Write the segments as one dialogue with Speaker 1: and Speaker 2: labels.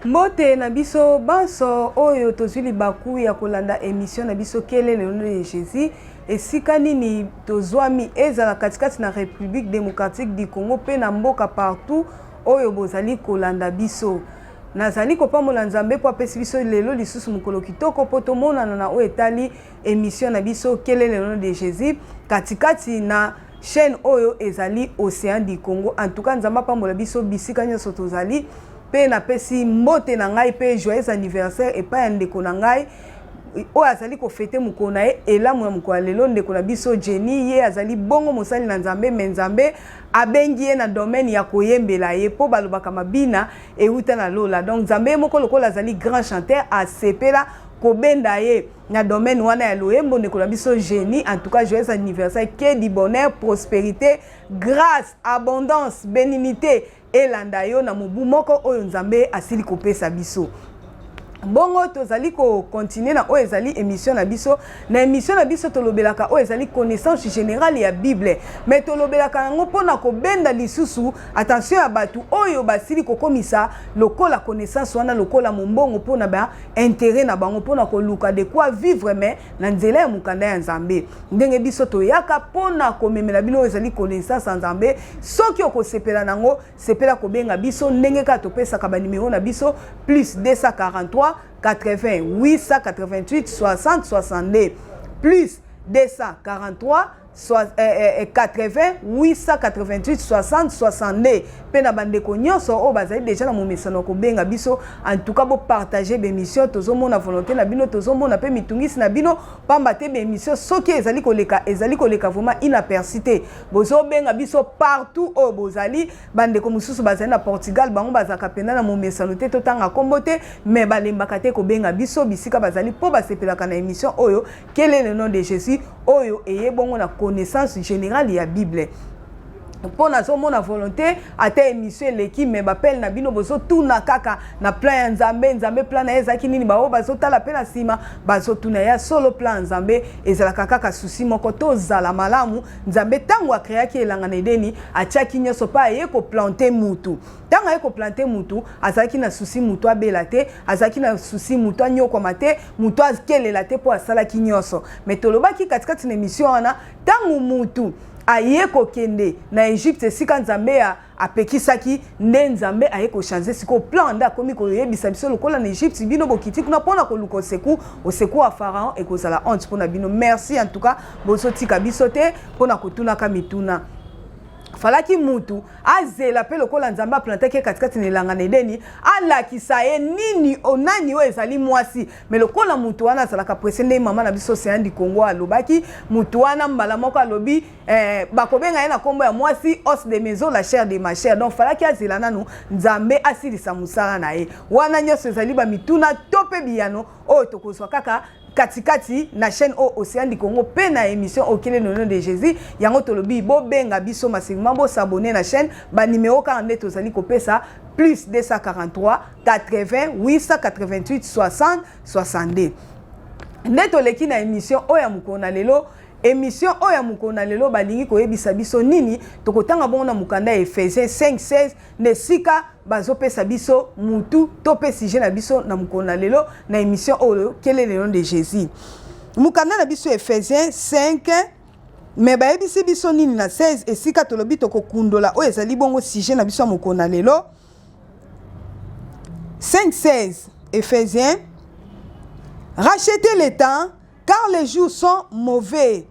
Speaker 1: Mbote na biso banso oyo tozuli baku ya kolanda émission na biso kele le nom de Jésus esika nini tozwami ezala katikati na République démocratique du Congo pe na mboka partout oyo bozali kolanda biso nazali kopambola nzambe po apesi biso lelo lisusu mokolo kitoko po tomonana na oyo etali émission na biso kele le nom de Jésus katikati na chaîne oyo ezali Océan du Congo. En tout cas nzamba pambola biso bisika nyonso tozali pe na pesi mbote na ngai pe joyeux anniversaire et pa ndeko na ngai o azali ko fêter mukolo na ye elamu ya mukolo lelo ndeko na biso Jenny ye azali bongo mosali na nzambe menzambe abengi ye na domaine ya koyembela ye po balobaka mabina euta na lola. Donc nzambe moko lokola azali grand chanteur asepela kobenda ye na domaine wana ya loyembo ndeko na biso Jenny. En tout cas joyeux anniversaire, que du bonheur, prospérité, grâce, abondance, bénignité elanda yo na mobu moko oyo nzambe asili kopesa biso. Bongo tozali ko continuer na oyo ezali émission na biso. Na émission na biso tolobelaka oyo ezali connaissance générale ya Bible. Mais tolobelaka yango pona ko benda lisusu attention ya batu oyo basili kokomisa lokola connaissance wana lokola mombongo pona ba intérêt na bango pona ko luka de quoi vivre mais na nzela ya mukanda ya nzambe. Ndenge biso toyaka pona ko memela bino ezali connaissance ya nzambe. Soki okosepela nango sepela ko benga biso ndenge ka topesa ka ba numéro na biso plus 243 80 888 60 62 plus 243 80 888 60 62 pe na bandeko nyonso o bazali déjà na momesano ko benga biso. En tout cas bo partager l'émission tozomona volonté na bino tozomona pe mitungisi na bino pamba te l'émission soki ezali koleka vraiment inapercité bozo benga biso partout o bozali bandeko mususu bazali na Portugal bango bazaka pena na momesano te totanga kombote mais balembaka te ko benga biso bisika bazali po basepelaka na émission oyo quel est le nom de Jésus oyo eye bongo na connaissance générale ya Bible. Pour na mona volonté ata émission l'équipe mais bapel na bino bozo tuna kaka na plan ya nzambe plan na ezaki nini bao bazo tala pe na sima bazo tuna ya solo plan nzambe ezala kaka susi moko to zala malamu nzambe tango akrea ki elanga na edeni achaki nyoso pa ye ko planter mutu tango ye ko planter mutu azaki na susi mutu abela te azaki na susi mutu anyoko mate mutu akelela te po asala ki nyoso mais tolobaki katikati na émission wana tango mutu aye ko kende na Egypte sika nzambe ya apekisaki nde nzambe aye ko changer siko plan nda komi ko yebisa biso lokola na Egypte bino bokiti kuna pona ko luko seku wa pharaon e ko sala honte pona bino. Merci en tout cas boso tika biso te pona kotuna ka mituna falaki mutu azela pe lokola nzamba planteke katikati nelanga na edeni alakisa ye nini onani o ezali mwasi mais lokola mutu wana azalaka presende mama na biso Océan du Congo alobaki mutu wana mbala moko alobi bakobenga ye na kombo ya mwasi os de maison la chair de ma chair. Donc falaki azela nanu nzambe asilisa musala na ye wana nyonso ezali ba mituna tope biyano oyo tokozwa kaka katikati na chaîne o Océan du Congo pe na émission okele le nom de Jésus yango tolobi bo benga biso masigma bo s'abonner na chaîne ba numéro 42 tozali kopesa plus 243 80 888 60 62 neto leki na émission oya mukona lelo. Émission oya mukona lelo balingi koyebisa biso nini tokotanga bongo na mukanda Ephésiens 5:16 ne sika bazopesa biso mutu tope sujet na biso na mukona lelo na émission oyo quel est le nom de Jésus mukanda na biso Ephésiens 5 mais bayebisi biso nini na 16 esika tolobi tokokundola oyo ezali bongo sujet na biso mukona lelo 5:16 Ephésiens rachetez le temps car les jours sont mauvais.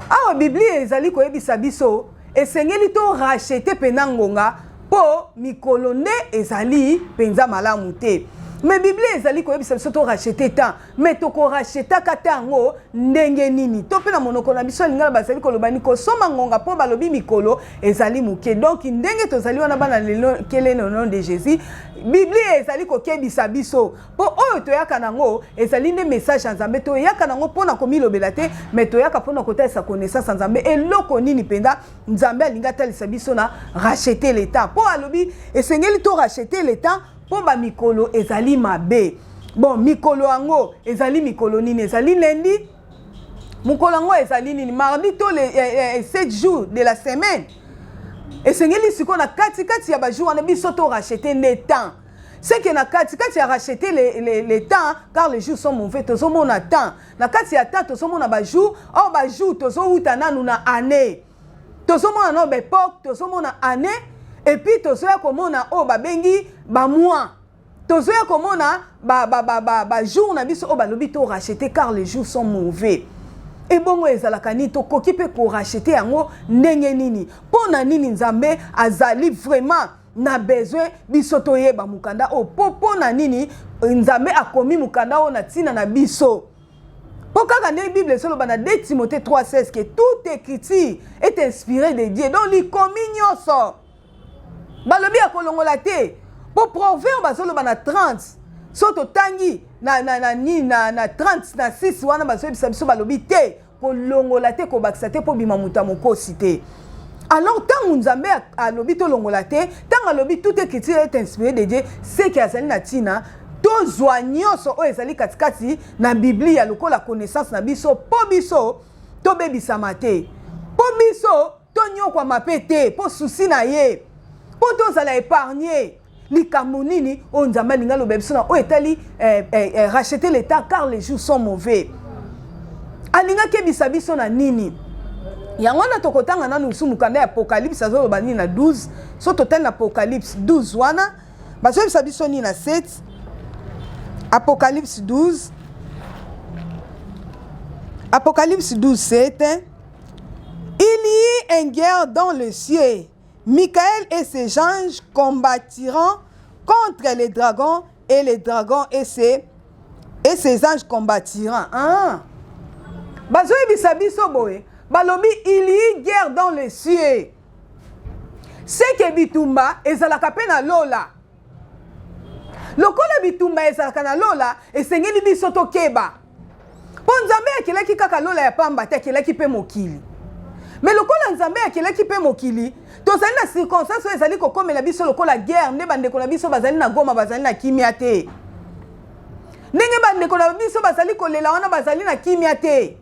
Speaker 1: Ah, Bible ezali koyebisa biso esengeli to racheter penangonga po mikolo nde ezali penza malamu te. Mais Bible ezali koyebisa biso to racheter temps mais to ko racheter katango ndenge nini to pe na monoko na biso lingala bazali kolobani ko soma ngonga po balobi mikolo ezali muke. Donc ndenge tozali wana bana lelo kele no nom de Jésus Bible ezali ko kebisa biso po oyo toyaka nango ezali nde message ya nzambe to yaka nango pona komilobela te mais toyaka pona kotesa connaissance nzambe eloko nini penda nzambe alinga talisa biso na racheter le temps po alobi esengeli to racheter le temps po ba mikolo ezali mabe. Bon mikolo ango ezali mikolo nini ezali lundi mukolo ango ezali nini mardi to les 7 jours de la semaine esengeli siko na kati ya ba jour wana biso to racheter le temps C'est que quand tu as racheté les temps, car les jours sont mauvais, tout le monde attend. Quand tu attends, tout le monde a jour, tout le monde a année. Tout le monde a une époque, tout le monde a année, et puis tout le monde a bengi, mois. Tout le monde a jour, on a dit, l'obito racheté, car les jours sont mauvais. Et bon, ezalakani to koki pe ko racheter yango ndenge nini. Pona nini nzambe azali vraiment na besoin biso to yeba mukanda o pona nini nzambe akomi mukanda o na tina na biso. Pourquoi la Bible solo bana 2 Timothée 3:16 que toute écriture est inspirée de Dieu. Donc li komi nyoso. Balobi akolongola te. Pour proverbe solo bana 30 soto tangi na 30 na 6 wana baso biso balobi te ko longola te ko bakisa te po bima muta mokosi te. Alors tant nzambe alobi to longola te, tant alobi toute écriture est inspirée de Dieu, c'est que azali na tina to zoanyoso o ezali katikati na Biblia lokola connaissance na biso po biso to bebisama te. Po biso to nyokwa mapete po souci na ye. Po to zala épargner likambo nini o nzambe linga lobe biso na o etali racheter l'état car les jours sont mauvais. Alinga ke bisabiso na nini yango na tokotanga na nusu mukanda ya Apocalypse azo bani na 12 so total na Apocalypse 12 wana baso bisabiso ni na 7 Apocalypse 12 Apocalypse 12:7 il y a une guerre dans le ciel. Michael et ses anges combattiront contre les dragons et les dragons et ses anges combattiront. Ah. Bazoe bisabiso boye. Balobi il y a guerre dans le ciel. C'est que bitumba ezalaka pe na lola. Lokola bitumba ezalaka na lola esengeli biso to keba. Ponzambe akelaki kaka lola ya pamba te akelaki pe mokili. Mais lokola nzambe akelaki pe mokili, tozali na circonstance ezali kokomela biso lokola guerre, nde bandeko na biso bazali na Goma bazali na kimia te. Ndenge bandeko na biso bazali kolela wana bazali na kimia te.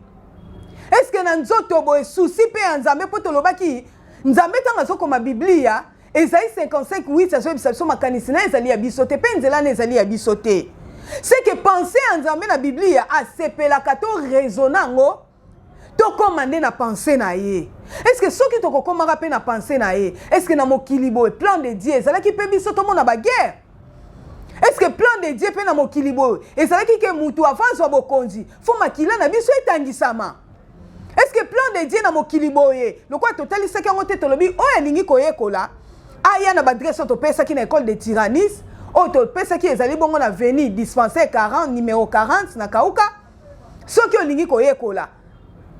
Speaker 1: Est-ce que na nzoto boye souci pe ya nzambe po tolobaki nzambe tanga zoko ma Biblia ezali 55:8 azo biso makanisi na ezali ya biso te pe nzela na ezali ya biso te. C'est que penser en nzambe na Biblia a sepelaka to raisonnango to commandé na pensée na ye. Est-ce que ceux qui to komaka pe na pensée na ye, est-ce que na mokili boye plan de Dieu ezalaki pe biso to mona ba guerre? Est-ce que plan de Dieu pe na mokili boye ezalaki ke mutu avance wa bokonzi fo makila na biso etangisama? Est-ce que plan de Dieu na mokili boye le quoi totali saki ngote tolobi o elingi koyekola aya na badresse to pesa ki na école de tyrannisme o to pesa ki ezali bongo na veni dispensaire 40 numéro 40 na kauka soki olingi koyekola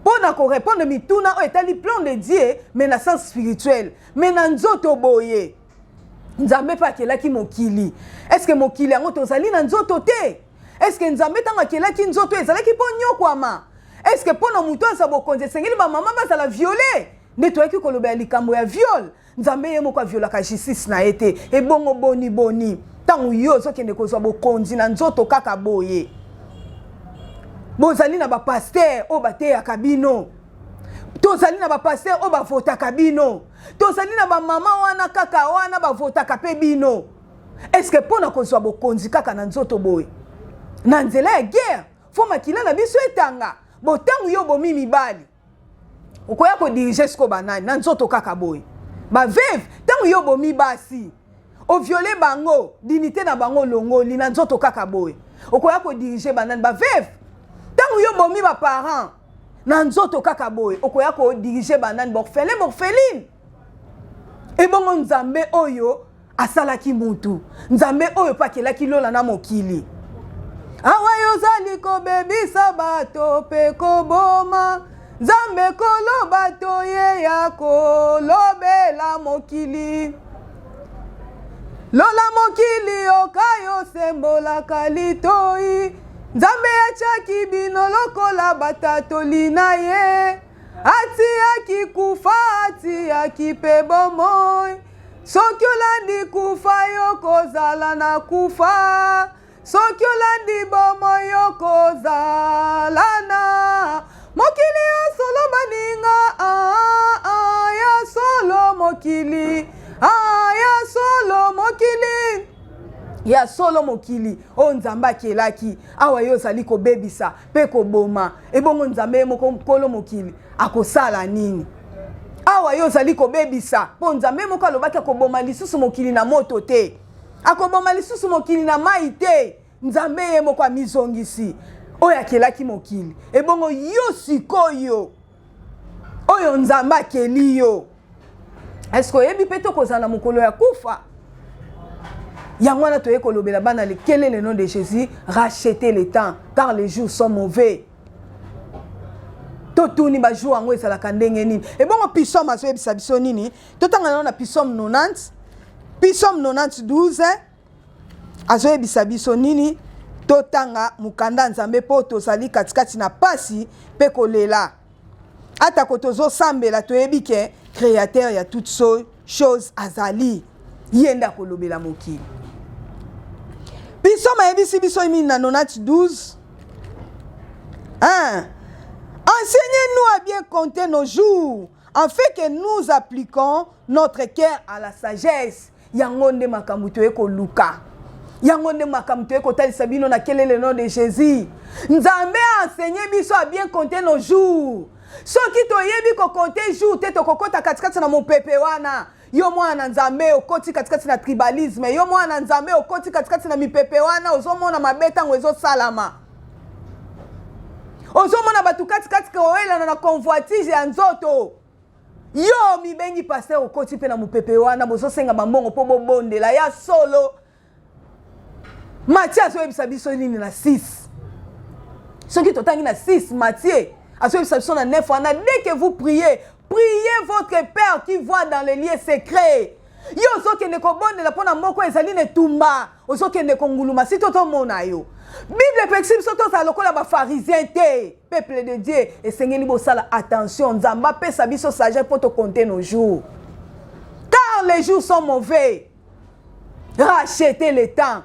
Speaker 1: pour na répondre mituna o etali plan de Dieu mais na sens spirituel mais na nzoto boye nzambe pa kelaki mokili. Est-ce que mokili yango tozali na nzoto te? Est-ce que nzambe tanga kelaki nzoto ezalaki po nyokwama? Est-ce que pour nos moutons ça bokonze sengeli ba maman ba la violer netoyaki koloba likambo ya viol nzambe yemo kwa viola ka justice na ete e bongo boni tangu yo so kende kozwa bokonzi na nzoto kaka boye bozali na ba pasteur o bate ya kabino tozali na ba pasteur o ba vota kabino tozali na ba mama wana kaka wana ba vota kape bino. Est-ce que pour na kozwa bokonzi kaka na nzoto boye na nzela ya guerre fo makila na biso etanga botangu yo bomi mibali okoya ko diriger sko banani na nzoto kaka boy ba veve tangu yo bomi basi o violer bango dignité na bango longo li na nzoto kaka boy okoya ko diriger banani ba veve tangu yo bomi ba parents na nzoto kaka boy okoya ko diriger banani borpheline e bongo nzambe oyo asalaki mutu nzambe oyo pakelaki lola na mokili. Awa yozali ko bebisa bato pe koboma Nzambe koloba to ye ya kolobela mokili lola mokili okayo sembola kalitoi Nzambe achaki bino lokola batatoli na ye ati akikufa ati akipe bomoi soki olandi kufa yo kozala na kufa soki olandi bomo yo kozalana mokili ya solo baninga ya solo mokili ya solo mokili ya solo mokili o nzamba kelaki awa yo zali ko bebisa pe ko boma e bongo nzambe moko kolo mokili akosala nini awa yo zali ko bebisa po nzambe moko alobaki ko boma lisusu mokili na moto te akoboma lisusu mokili na mai te nzambe ye moko amizongisi oyo akelaki mokili e bongo yo sikoyo oyo nzambe akeli yo esko yebi pe tokozala mokolo ya kufa Yangwana toye kolobela bana le quel est le nom de Jésus racheter le temps car les jours sont mauvais. Totuni ba jour ango esala kandenge nini. Et bon psaume aso ebisa biso nini. Totanga na psaume 90. Psaume 92 aso ebisa biso nini. Totanga mukanda nzambe po tozali katikati na pasi pe kolela. Ata kotozo sambela toyebi ke créateur ya toutes choses azali. Yenda kolobela mokili. Psaume ebisi biso na 92. Enseignez-nous à bien compter nos jours, afin que nous appliquons notre cœur à la sagesse. Yangonde makamuto eko luka. Yangonde makamuto eko talisa bino na quel est le nom de Jésus. Nzambe enseigner biso à bien compter nos jours. Soki toyebi ko compter jour te to kokota katikati na mopepe wana. Yo mwana nzambe okoti katikati na tribalisme. Yo mwana nzambe okoti katikati na mipepe wana ozomona mabeta ngwezo salama. Ozomona batu katikati koela na convoitise ya nzoto. Yo mibengi pasteur okoti pe na mopepe wana bozo senga bambongo po bobondela ya solo. Matthieu aso ebisa biso nini na 6. Soki totangi na 6 Matthieu aso ebisa biso na 9 wana dès que vous priez priez votre Père qui voit dans les lieux secrets. Yo zokende ko bondela pona moko ezali ne tumba. Ozokende ko nguluma si toto mona yo. Bible pexim soto sa lokola ba pharisien te. Peuple de Dieu et sengeli bo sala attention nzamba pesa biso sagesse pour te compter nos jours. Car les jours sont mauvais. Rachetez le temps.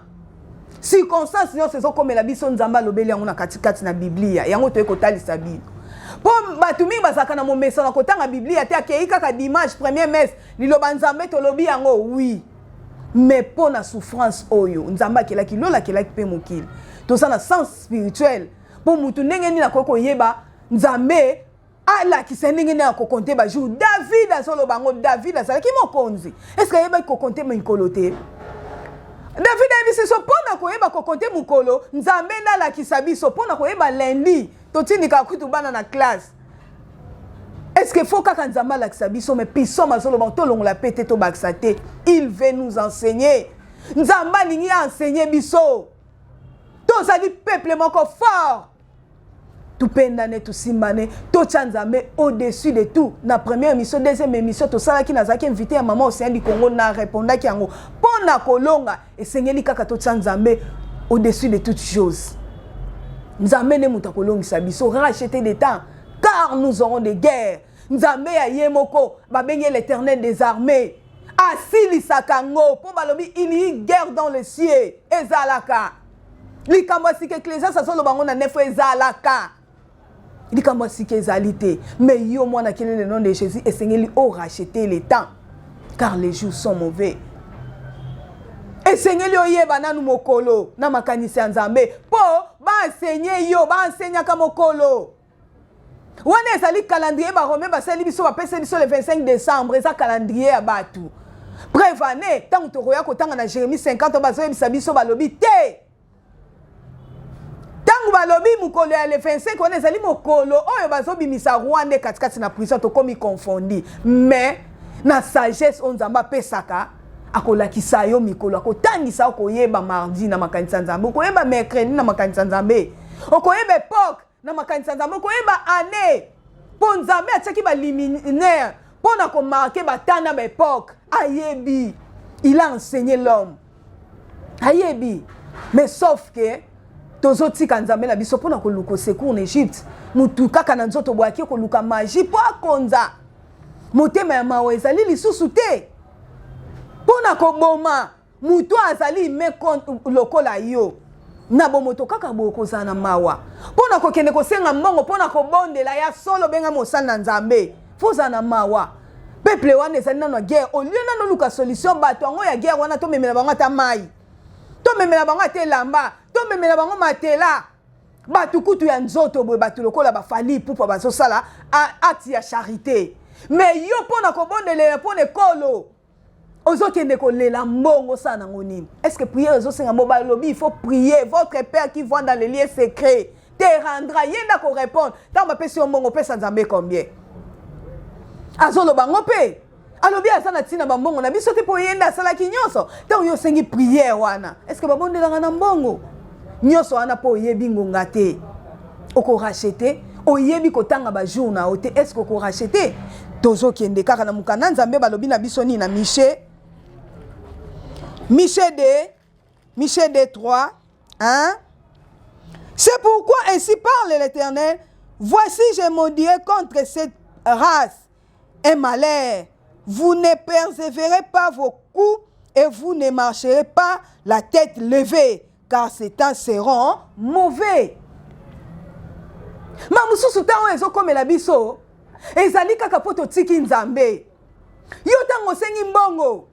Speaker 1: Circonstances non saison comme la biso nzamba lobeli yango na katikati na Biblia. Yango to ekotalisa bino. Pour batumi bazaka na momesa na kotanga Biblia te akeika ka dimanche premier messe liloba nzambe to lobi yango oui mais pour na souffrance oyo nzamba kelaki lola kelaki pe mokili to ça na sens spirituel pour mutu ndenge ni na koko yeba nzambe ala kisendenge na ko compter ba jour David azolo bango David azalaki mokonzi est-ce que yeba ko compter mikolo te David abisi so pona ko yeba ko compter mukolo nzambe ndala kisabiso pona ko yeba lundi totindika kutu bana na classe. Est-ce que faut kaka nzamba la kisabiso mais psaume azolo banto longo la pete to baksate il veut nous enseigner. Nzamba lingi enseigner biso. To sali peuple moko fort. Tu pendane tu simbane to tchanzambe au-dessus de tout. Na première émission deuxième émission to sala ki nazaki invité ya maman au sein du Congo na répondaki yango pona kolonga et sengeli kaka to tchanzambe au-dessus de toutes choses. Nzambe ne mutakolongisa biso racheter des temps car nous aurons des guerres. Nzambe ya yemoko babenge l'Éternel des armées. Asili sakango po balobi il y a guerre dans les cieux ezalaka. Likambo sike ecclésia ça solo bango na nefo ezalaka. Likambo sike ezalité mais yo mwana quel est le nom de Jésus et sengeli o racheter les temps car les jours sont mauvais. Et sengeli oyeba nanu mokolo na makanisi nzambe po ba enseigner yo ba enseigner ka mokolo wana ezali calendrier ba romain ba seli biso ba pesa biso le 25 décembre eza calendrier ya batu prévané tant to roya ko tanga na Jérémie 50 ba zo ebisa biso ba lobi te tangu ba lobi mokolo ya le 25 wana ezali mokolo oyo bazo bimisa Rwanda katikati na prison to komi confondi mais na sagesse on nzamba pesaka akolakisa yo mikolo akotangisa okoyeba mardi na makanisa nzambe okoyeba mercredi na makanisa nzambe okoyeba époque na makanisa nzambe okoyeba année po nzambe atiaki baliminaire po na komarke batana ba époque ayebi il a enseigné l'homme ayebi mais sauf que tozotika nzambe na biso po na koluka secours en Égypte mutu kaka na nzoto boaki koluka magie po akonza motema ya mawa ezali lisusu te pona koboma mutu azali me lokola yo na bomoto kaka bokozana na mawa pona kokende kosenga mbongo pona kobondela ya solo benga mosala na nzambe foza na mawa peuple wana ezali nano guerre au lieu nano luka solution bato yango ya guerre wana to memela bango ata mai to memela bango ate lamba to memela bango matela batu kutu ya nzoto boye batu lokola bafali pupa bazosala acte ya charité mais yo pona kobondelela pona ekolo ozokende kolela mbongo sana nango nini est-ce que prière ezosenga mo balobi il faut prier votre père qui voit dans les lieux secrets te rendra yenda ko répondre tant bapesi yo mbongo pesa nzambe combien azoloba ngo pe alobi azana tina bambongo na biso te po yenda asalaki nyonso tant yo sengi prière wana est-ce que babondelanga na mbongo nyonso wana po oyebi ngonga te oko racheter oyebi kotanga ba jour na ote est-ce que oko racheter tozokende kaka na mukanda nzambe balobi na biso ni na Michée 2 3 hein. C'est pourquoi ainsi parle l'Éternel, voici je maudirai contre cette race un malheur, vous ne persévérez pas vos coups et vous ne marcherez pas la tête levée, car ces temps seront mauvais. Mamususu tango ezokomela biso ezali kaka po totiki nzambe yo tango sengi mbongo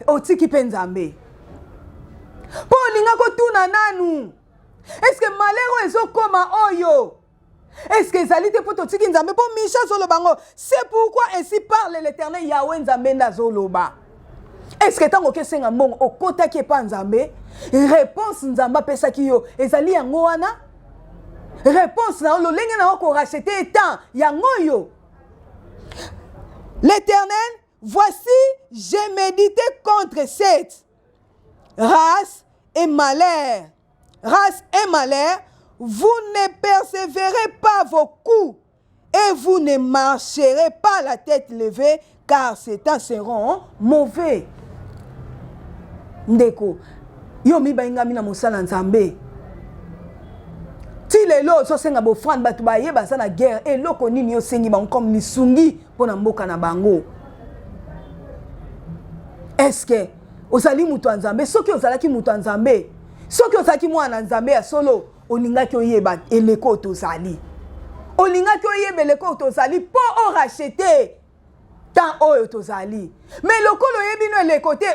Speaker 1: otiki pe nzambe po olinga kotuna nanu est-ce que malheur ezokoma oyo est-ce que ezali te po totiki nzambe po misha zolobango c'est pourquoi ainsi parle l'Éternel Yahweh nzambe ndazoloba est-ce que tango kesenga mbongo okotaki pa nzambe réponse nzambe apesaki yo ezali yango wana réponse na lolenge na ko racheter étant yango yo. L'Éternel, voici j'ai médité contre cette race et malheur. Race et malheur, vous ne persévérez pas vos coups et vous ne marcherez pas la tête levée, car ces temps seront mauvais. Ndeko, yo mi bainga mina mosala nzambe. Ti lelo so senga bo frande batu ba yeba sana guerre et loko nini yo sengi ba comme lisungi pona mboka na bango. Est-ce que ozali mutu nzambe soki ozalaki mutu nzambe soki ozalaki mwana nzambe ya solo olingaki oyeba eleko tozali olingaki oyeba eleko tozali po o racheter tant oyo tozali mais lokolo yebi no eleko te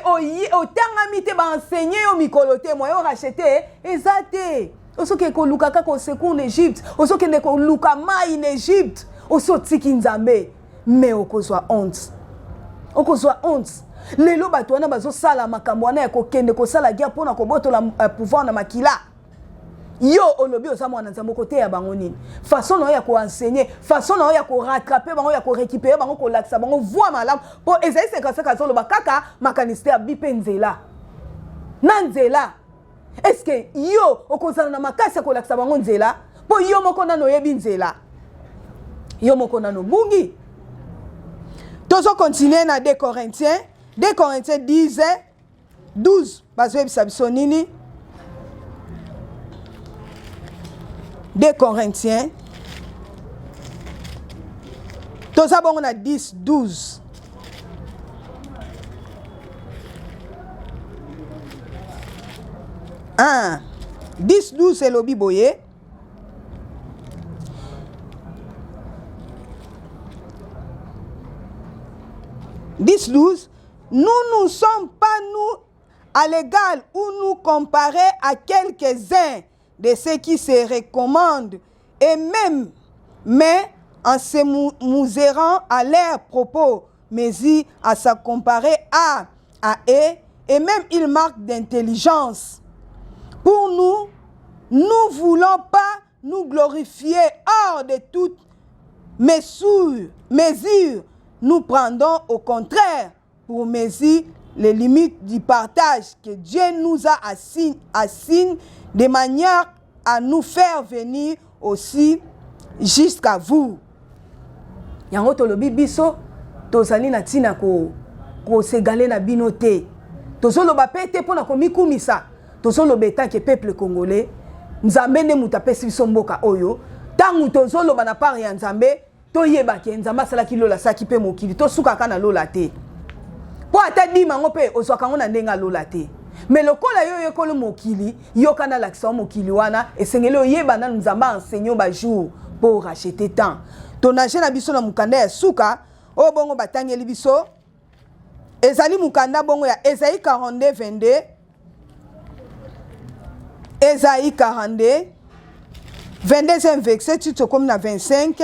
Speaker 1: otangami te ba enseigner yo mikolo te mo yo racheter ezate osoke ko luka kaka au secours en Égypte osoke ne ko luka mai en Égypte osotiki nzambe mais okozwa honte lelo bato wana bazosala makambo wana ya kokende kosala guerre mpona kobotola pouvoir na makila yo olobi oza mwana nzambe kote ya bango nini façon na yo ya koenseigner façon na yo ya korattraper bango ya korécupérer bango kolakisa bango voix malamu mpo ezali sekaseka azoloba kaka makanisi ya bipe nzela na nzela est-ce que yo okozala na makasi ya kolakisa bango nzela mpo yo moko nano oyebi nzela yo moko nano bungi tozo continuer na 2 Corinthiens 10 12 bazoyebisa biso nini 2 Corinthiens toza bongo na 10 12 10-12 elobi boye nous ne sommes pas nous à l'égal ou nous comparer à quelques-uns de ceux qui se recommandent et même mais en se mesurant à leurs propos mais y à se comparer à eux et même ils manquent d'intelligence. Pour nous, nous voulons pas nous glorifier hors de toute mesure. Nous prendons au contraire pour mesure les limites du partage que Dieu nous a assigné de manière à nous faire venir aussi jusqu'à vous. Yango tolobi biso tozali na tina ko segale na binote. Tozoloba pete pona komikumisa. Tozoloba que peuple congolais nzambe ne mutapesi biso mboka oyo tangu tozoloba na part ya nzambe toyeba ke nzambe asalaki lola saki pe mokili tosuka kana lola te po ata dima ngo pe ozwaka ngo na ndenga lola te mais lokola yo yekolo mokili yo kana lakisa mokili wana esengeli oyeba na nzambe enseignant ba jour pour racheter temps tonage na biso na mukanda ya suka o bongo batangeli biso ezali mukanda bongo ya Esaïe 42 22 Esaïe 42, 22e verset, tu te comme na 25.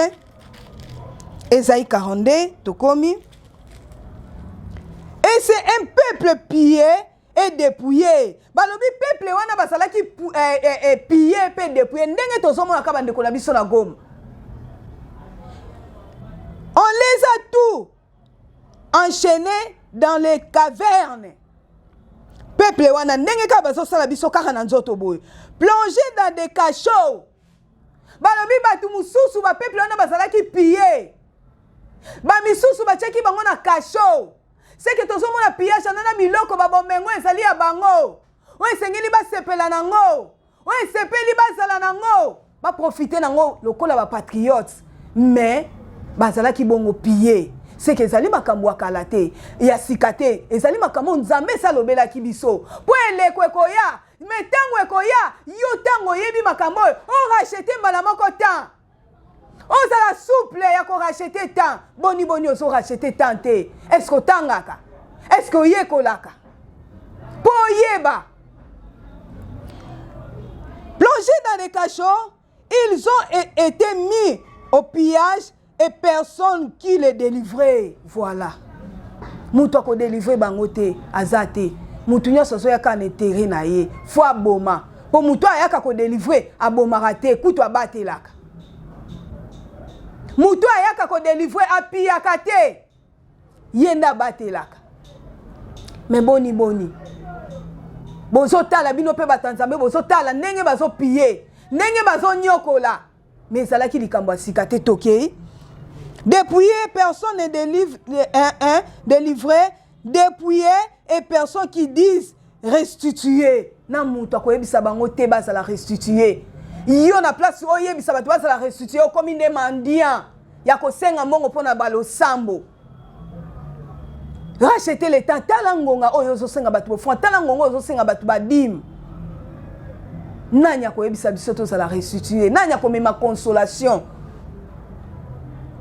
Speaker 1: Esaïe 42, tu comme. Et c'est un peuple pillé et dépouillé. Balobi peuple wana basala ki pillé et dépouillé. Ndenge tozomo na kabande ko na biso na Goma. On les a tous enchaînés dans les cavernes. Peuple wana ndenge ka bazo sala biso kaka na nzoto boy. Plongé dans des cachots. Balobi batu mususu ba peuple wana basala ki pillé. Ba misusu ba cheki bango na cachot. C'est que tozo mona pillage na miloko ba bomengo ezali ya bango. O esengeli ba sepela nango. O esepeli ba zala nango. Ba profiter nango lokola ba patriotes. Mais bazala ki bongo pillé. C'est que ezali makambo akalate ya sikate ezali makambo nzambe salobela ki biso. Po eleko ekoya, mais tango ekoya, yo tango yebi makambo o racheter mbala moko temps. On la souple ya ko racheter temps. Boni oso racheter temps te. Est-ce que tangaka? Est-ce que yekolaka? Po yeba. Plongés dans les cachots, ils ont été mis au pillage et personne qui les délivrait. Voilà. Muto ko délivrer bangote azate. Mutu nyoso so yaka na terrain na ye. Fo aboma. Po muto ayaka ko délivrer aboma raté kuto abatelaka. Mutu ayaka ko délivrer apiyaka te. Yenda batelaka. Mais boni. Bozo tala bino pe batanzambe bozo tala ndenge bazo piller. Ndenge bazo nyokola. Mais ça là qui likambo sikate toke. Dépouillé, personne ne délivre délivré, dépouillé et personne qui disent restituer. Na mutu akoyebisa bango te basa la restituer. Yo na place oyebisa bato basa la restituer comme inde mandian. Ya ko senga mbongo pona balo sambo. Racheter les temps talangonga oyo zo senga bato fond talangonga ozo senga bato badim. Nanya koyebisa biso to la restituer. Nanya ko mema consolation.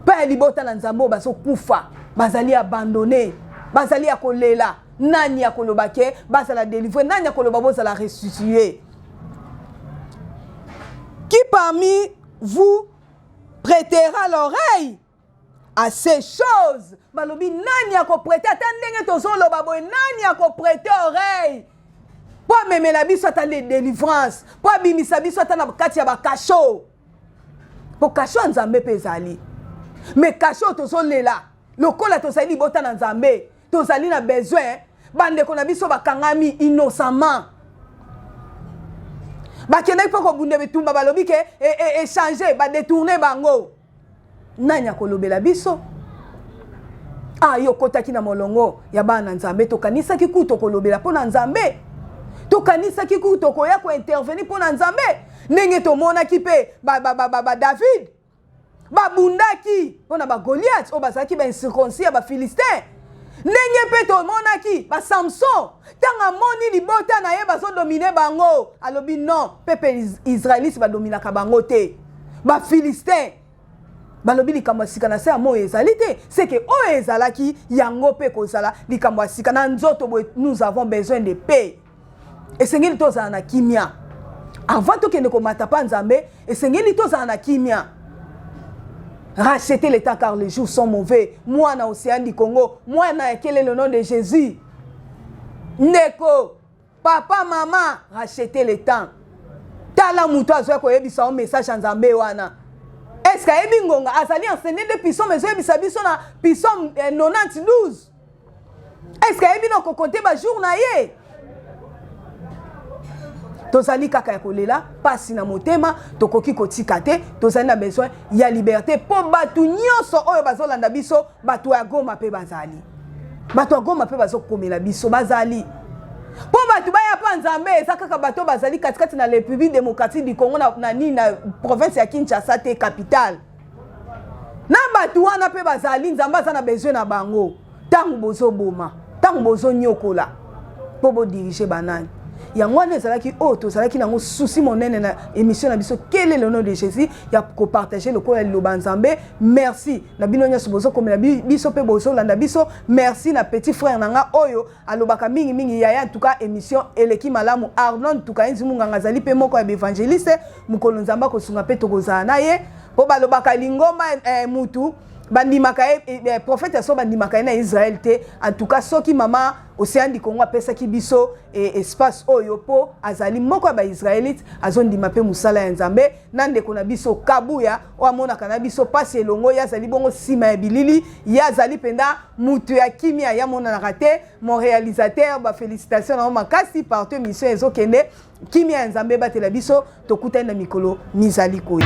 Speaker 1: Pa libota na nzambo baso kufa bazali abandonné bazali akolela nani akolobake bazala délivrer nani akoloba bozala restituer. Qui parmi vous prêtera l'oreille à ces choses? Balobi nani akoprêter atandenge tozoloba boy nani akoprêter oreille po memela biso atande délivrance po bimisa biso atana kati ya bakasho po kasho nzambe pezali. Mais cachot tozoli là lokola tozali bota na nzambe tozali na besoin bande ko na biso bakangami innocemment bakende ko bunde betumba balobi ke échanger ba détourner bango nanya kolobela biso yo kotaki na molongo ya bana nzambe to kanisa kikuto kolobela pona nzambe to kanisa kikuto ko ya ko intervenir pona nzambe ndenge to mona ki pe ba David babundaki on a ba Goliath o bazaki ba incirconcis ba Philistin ndenge pe to monaki ba Samson tanga moni libota na ye bazo dominer bango alobi non peuple israélite ba dominer ka bango te ba Philistin balobi likambo sika na se amo ezalité c'est que o ezalaki yango pe kozala likambo sika na nzoto nous avons besoin de paix et sengeli tozana na kimia avant to kende ko matapa nzambe et sengeli tozana na kimia. Racheter les temps car les jours sont mauvais. Moi, na Océan du Congo, moi, na quel est le nom de Jésus? Neko, papa, maman, racheter les temps. Tala muto azwa ko yebisa un message en Zambé wana. Est-ce que ebingonga azali enseigné de pisson mais yebisa biso na pisson 92. Est-ce que ebino ko compter ba jour na ye? Tozali kaka ya kolela pasi na motema tokoki kotika te tozali na besoin ya liberté po batu nyonso oyo bazolanda biso batu ya Goma pe bazali batu ya Goma pe bazokomela biso bazali po batu baya pa nzambe eza kaka bato bazali katikati na République démocratique du Congo na province ya Kinshasa te capitale na batu wana pe bazali nzambe aza na besoin na bango tango bozoboma tango bozonyokola po bo diriger banani yango wana ezalaki oyo tozalaki nango souci monene na émission na biso quel est le nom de Jésus ya kopartage lokola liloba nzambe. Merci na bino nyonso bozokomela biso mpe bozolanda biso. Merci na petit frère nanga oyo alobaka mingi yaya en tout cas émission eleki malamu Arnon tuka enzi munganga azali mpe moko ya évangéliste mukolo nzamba kosunga mpe tokozala na ye po balobaka lingomba mutu bandimaka prophète so bandimaka na Israël te. En tout cas soki mama Océan du Congo apesa ki biso espace oyo po azali moko ya ba Israélite azondima pe musala ya Nzambe nande kona biso kabuya o amona kana biso pasi elongo ya zali bongo sima ya bilili ya zali penda mutu ya kimia ya mona na raté mon réalisateur ba félicitations na makasi partout émission ezokende kimia ya Nzambe batela biso tokutana mikolo mizali koyi.